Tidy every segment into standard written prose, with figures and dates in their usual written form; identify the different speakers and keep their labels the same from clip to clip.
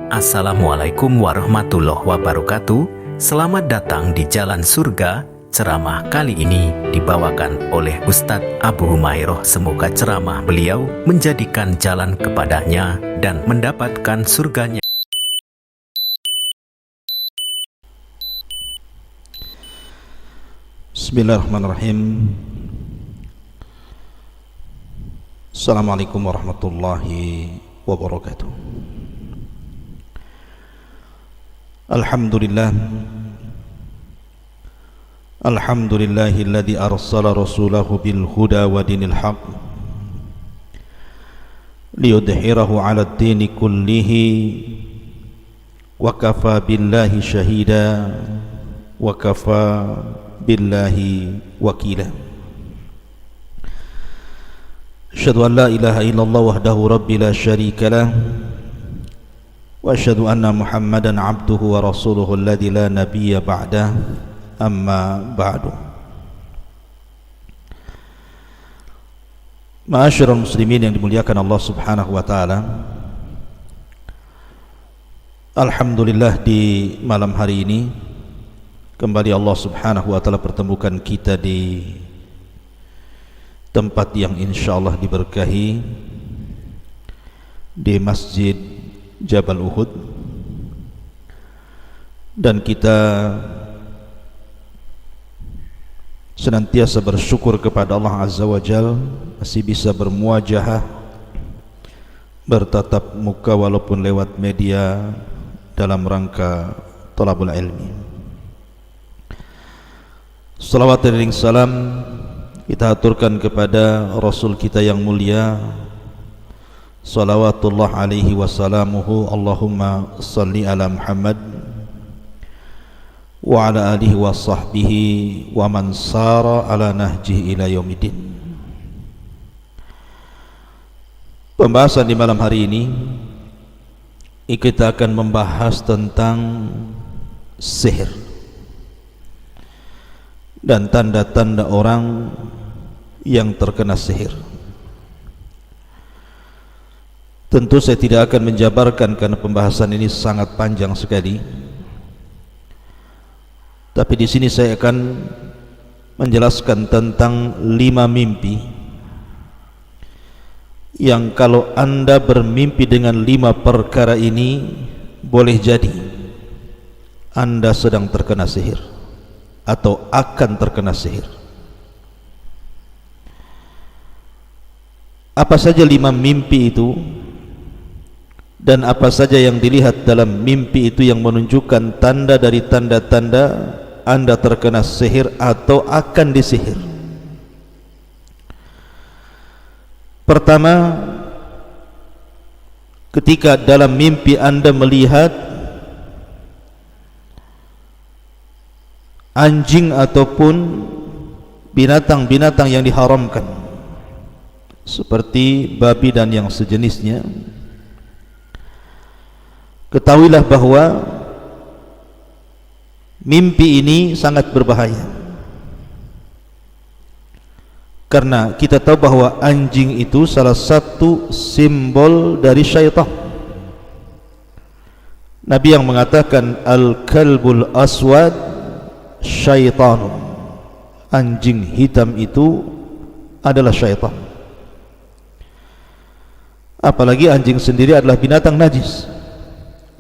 Speaker 1: Assalamualaikum warahmatullahi wabarakatuh. Selamat datang di Jalan Surga. Ceramah kali ini dibawakan oleh Ustadz Abu Humairah. Semoga ceramah beliau menjadikan jalan kepadanya dan mendapatkan surganya.
Speaker 2: Bismillahirrahmanirrahim. Assalamualaikum warahmatullahi wabarakatuh. Alhamdulillah. Alhamdulillahilladzi arsala rasulahu bil huda wa dinil haq liyudhhirahu 'ala ad-dini kullihi wa kafa billahi shahida wa kafa billahi wakila. Asyhadu an la ilaha illallah wahdahu rabbi la syarika lah wa asyhadu anna Muhammadan abduhu wa rasuluhu alladzi la nabiyya ba'dah, amma ba'du. Ma'asyiral muslimin yang dimuliakan Allah Subhanahu wa taala, alhamdulillah di malam hari ini kembali Allah Subhanahu wa taala pertemukan kita di tempat yang insyaallah diberkahi, di Masjid Jabal Uhud, dan kita senantiasa bersyukur kepada Allah Azza wa Jal masih bisa bermuajahah, bertatap muka walaupun lewat media dalam rangka thalabul ilmi. Salawat dan salam kita aturkan kepada Rasul kita yang mulia, salawatullah alaihi wassalamuhu. Allahumma salli ala Muhammad wa ala alihi wa sahbihi wa man sara ala nahjihi ila yaumiddin. Pembahasan di malam hari ini kita akan membahas tentang sihir dan tanda-tanda orang yang terkena sihir. Tentu saya tidak akan menjabarkan karena pembahasan ini sangat panjang sekali. Tapi di sini saya akan menjelaskan tentang 5 mimpi yang kalau Anda bermimpi dengan 5 perkara ini, boleh jadi Anda sedang terkena sihir atau akan terkena sihir. Apa saja 5 mimpi itu dan apa saja yang dilihat dalam mimpi itu yang menunjukkan tanda dari tanda-tanda Anda terkena sihir atau akan disihir? Pertama, ketika dalam mimpi Anda melihat anjing ataupun binatang-binatang yang diharamkan seperti babi dan yang sejenisnya, ketahuilah bahwa mimpi ini sangat berbahaya, karena kita tahu bahwa anjing itu salah satu simbol dari syaitan. Nabi yang mengatakan al-kalbul aswad syaitan, anjing hitam itu adalah syaitan. Apalagi anjing sendiri adalah binatang najis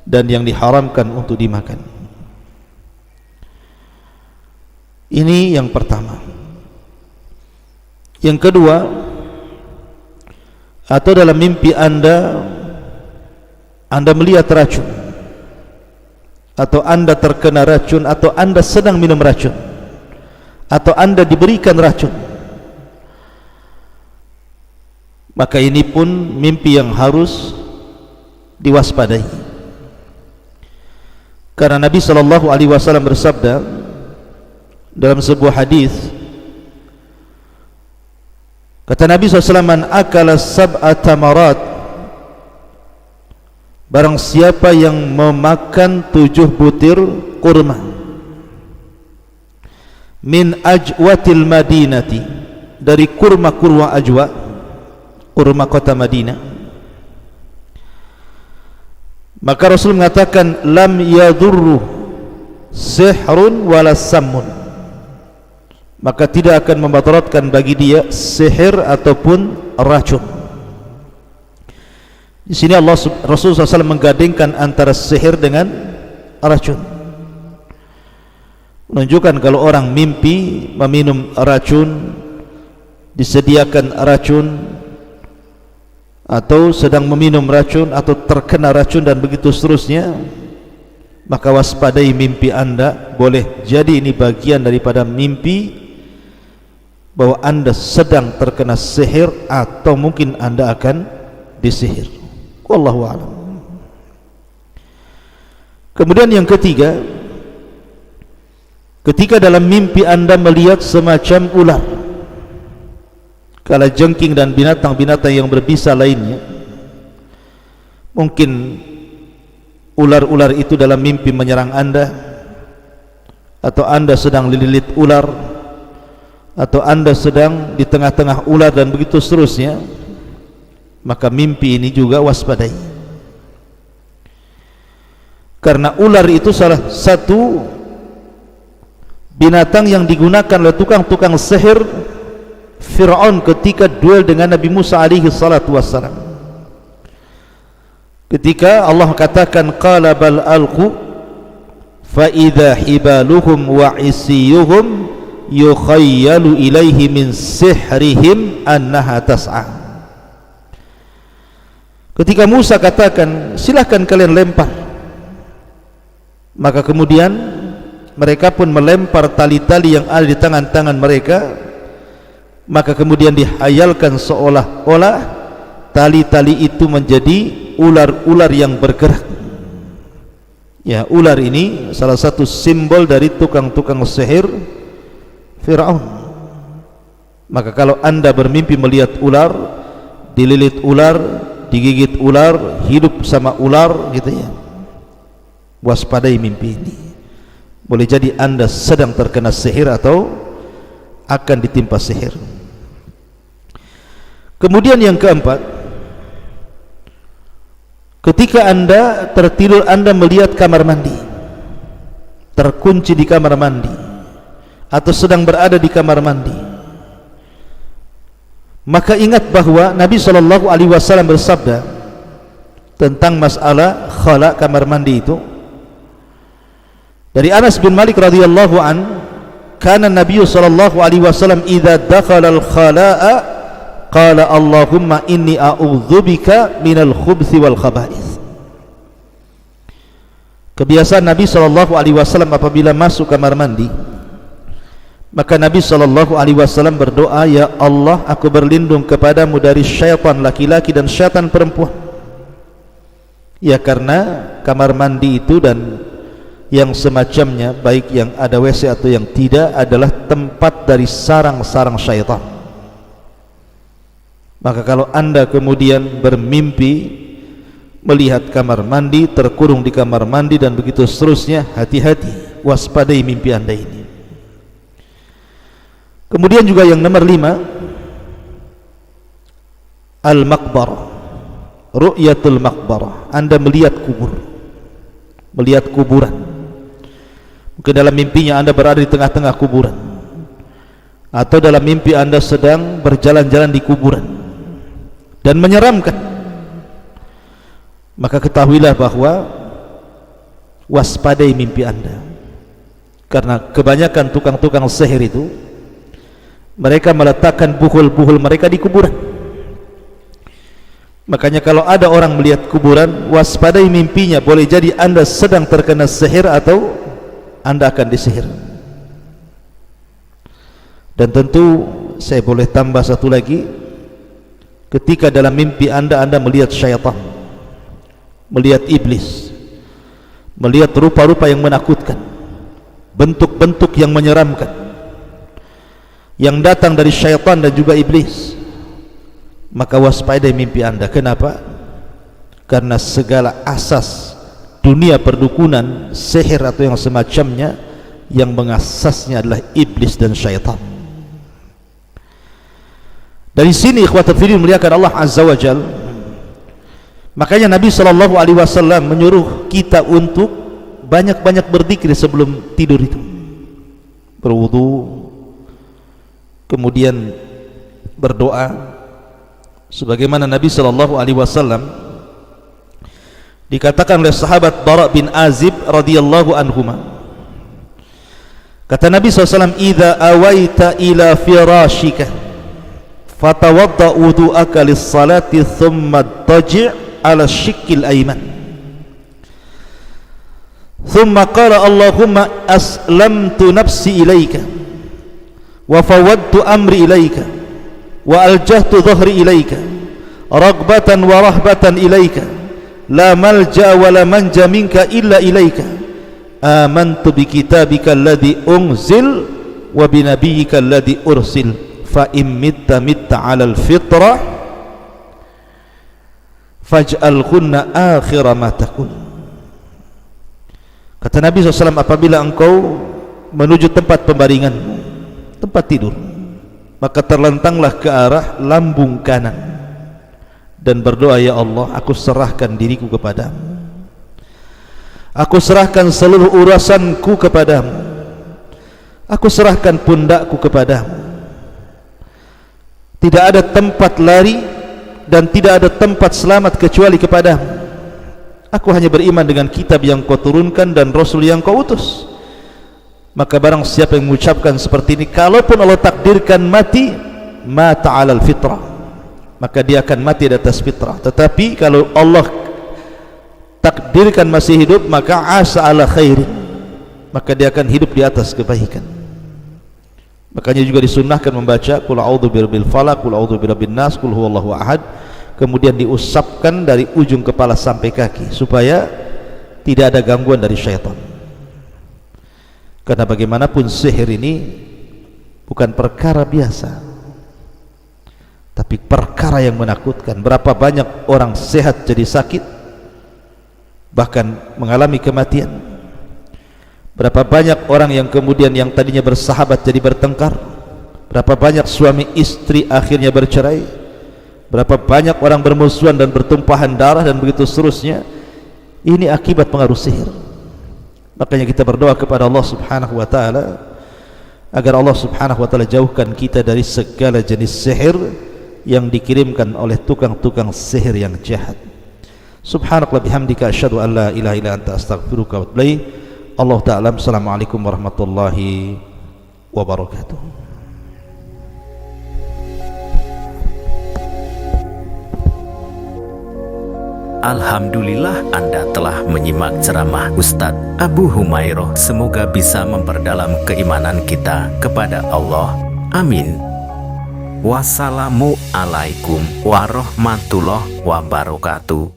Speaker 2: dan yang diharamkan untuk dimakan. Ini yang pertama. Yang kedua, atau dalam mimpi Anda melihat racun, atau Anda terkena racun, atau Anda sedang minum racun, atau Anda diberikan racun, maka ini pun mimpi yang harus diwaspadai. Karena Nabi SAW bersabda dalam sebuah hadis, kata Nabi SAW, man akala sab'a tamarat, barang siapa yang memakan 7 butir kurma, min ajwatil madinati, dari kurma-kurma Ajwa, kurma kota Madinah, Maka Rasul mengatakan lam yadurru sihrun wala sammun, maka tidak akan membatalkan bagi dia sihir ataupun racun. Di sini Rasulullah SAW menggandengkan antara sihir dengan racun, menunjukkan kalau orang mimpi meminum racun, disediakan racun, atau sedang meminum racun, atau terkena racun dan begitu seterusnya, maka waspadai mimpi anda. Boleh jadi ini bagian daripada mimpi bahwa anda sedang terkena sihir, atau mungkin anda akan disihir. Wallahu a'lam. Kemudian yang ketiga, ketika dalam mimpi anda melihat semacam ular, kalajengking dan binatang-binatang yang berbisa lainnya, mungkin ular-ular itu dalam mimpi menyerang anda, atau anda sedang dililit ular, atau anda sedang di tengah-tengah ular dan begitu seterusnya, maka mimpi ini juga waspadai, karena ular itu salah satu binatang yang digunakan oleh tukang-tukang sihir Fir'aun ketika duel dengan Nabi Musa alaihi salatu wassalam. Ketika Allah katakan qala bal alqu fa idza hibaluhum wa isiyuhum yukhayyalu ilaihi min sihrihim annaha tas'a. Ketika Musa katakan silahkan kalian lempar, maka kemudian mereka pun melempar tali-tali yang ada di tangan-tangan mereka, maka kemudian dihayalkan seolah-olah tali-tali itu menjadi ular-ular yang bergerak. Ya, ular ini salah satu simbol dari tukang-tukang sihir Fir'aun. Maka kalau anda bermimpi melihat ular, dililit ular, digigit ular, hidup sama ular gitu ya, waspadai mimpi ini. Boleh jadi anda sedang terkena sihir atau akan ditimpa sihir. Kemudian yang keempat, ketika anda tertidur, anda melihat kamar mandi, terkunci di kamar mandi, atau sedang berada di kamar mandi, maka ingat bahwa Nabi SAW bersabda tentang masalah khala kamar mandi itu. Dari Anas bin Malik radhiyallahu an, kana Nabi SAW idza dakhala al-khala'a qala Allahumma inni a'udzubika minal khubthi wal khaba'ith. Kebiasaan Nabi SAW apabila masuk kamar mandi, maka Nabi SAW berdoa, ya Allah, aku berlindung kepadamu dari syaitan laki-laki dan syaitan perempuan. Ya, karena kamar mandi itu dan yang semacamnya, baik yang ada WC atau yang tidak, adalah tempat dari sarang-sarang syaitan. Maka kalau anda kemudian bermimpi melihat kamar mandi, terkurung di kamar mandi dan begitu seterusnya, hati-hati, waspadai mimpi anda ini. Kemudian juga yang nomor 5, al-maqbarah, ru'yatul maqbarah. Anda melihat kubur, melihat kuburan. Mungkin dalam mimpinya anda berada di tengah-tengah kuburan, atau dalam mimpi anda sedang berjalan-jalan di kuburan dan menyeramkan. Maka ketahuilah bahwa waspadai mimpi anda, karena kebanyakan tukang-tukang sihir itu mereka meletakkan buhul-buhul mereka di kuburan. Makanya kalau ada orang melihat kuburan, waspadai mimpinya. Boleh jadi anda sedang terkena sihir atau anda akan disihir. Dan tentu saya boleh tambah satu lagi, ketika dalam mimpi anda melihat syaitan, melihat iblis, melihat rupa-rupa yang menakutkan, bentuk-bentuk yang menyeramkan yang datang dari syaitan dan juga iblis, maka waspadai mimpi anda. Kenapa? Karena segala asas dunia perdukunan, sihir atau yang semacamnya, yang mengasasnya adalah iblis dan syaitan. Dari sini ikhwatul fillah muliakan Allah Azza wa Jal, Makanya Nabi SAW menyuruh kita untuk banyak-banyak berzikir sebelum tidur itu. Berwudu, kemudian berdoa. Sebagaimana Nabi SAW dikatakan oleh sahabat Bara bin Azib radhiyallahu anhuma, kata Nabi SAW, "Idza awaita ila firashika fatawadda wudu'aka lis-salati thumma taji' ala syikil ayman thumma qala Allahumma aslamtu nafsi ilaika wa fawadtu amri ilaika wa aljahtu dhahri ilaika ragbatan wa rahbatan ilaika la malja wa la manja minka illa ilaika amantu bi kitabika alladhi unzil wa bi nabiyyika alladhi ursil fa in mitta mitta 'alal fitrah faj'alhunna akhira ma takun." Kata Nabi SAW, apabila engkau menuju tempat pembaringanmu, tempat tidur, maka terlentanglah ke arah lambung kanan dan berdoa, "Ya Allah, aku serahkan diriku kepadamu, aku serahkan seluruh urusanku kepadamu, aku serahkan pundakku kepadamu. Tidak ada tempat lari dan tidak ada tempat selamat kecuali kepadamu. Aku hanya beriman dengan kitab yang kau turunkan dan rasul yang kau utus." Maka barang siapa yang mengucapkan seperti ini, kalaupun Allah takdirkan mati, mata 'alal fitrah, maka dia akan mati di atas fitrah. Tetapi kalau Allah takdirkan masih hidup, maka asa 'ala khairin, maka dia akan hidup di atas kebaikan. Makanya juga disunnahkan membaca qul a'udzu birabbil falaq, qul a'udzu birabbin nas, qul huwallahu ahad, kemudian diusapkan dari ujung kepala sampai kaki supaya tidak ada gangguan dari syaitan. Karena bagaimanapun sihir ini bukan perkara biasa, tapi perkara yang menakutkan. Berapa banyak orang sehat jadi sakit, bahkan mengalami kematian. Berapa banyak orang yang kemudian yang tadinya bersahabat jadi bertengkar. Berapa banyak suami istri akhirnya bercerai. Berapa banyak orang bermusuhan dan bertumpahan darah dan begitu seterusnya. Ini akibat pengaruh sihir. Makanya kita berdoa kepada Allah Subhanahu wa taala agar Allah Subhanahu wa taala jauhkan kita dari segala jenis sihir yang dikirimkan oleh tukang-tukang sihir yang jahat. Subhanakallah bihamdika asyhadu an la ilaha illa anta astaghfiruka wa atubu ilaik. Allah ta'ala. Assalamualaikum warahmatullahi wabarakatuh.
Speaker 1: Alhamdulillah, Anda telah menyimak ceramah Ustadz Abu Humairoh. Semoga bisa memperdalam keimanan kita kepada Allah. Amin. Wassalamualaikum warahmatullahi wabarakatuh.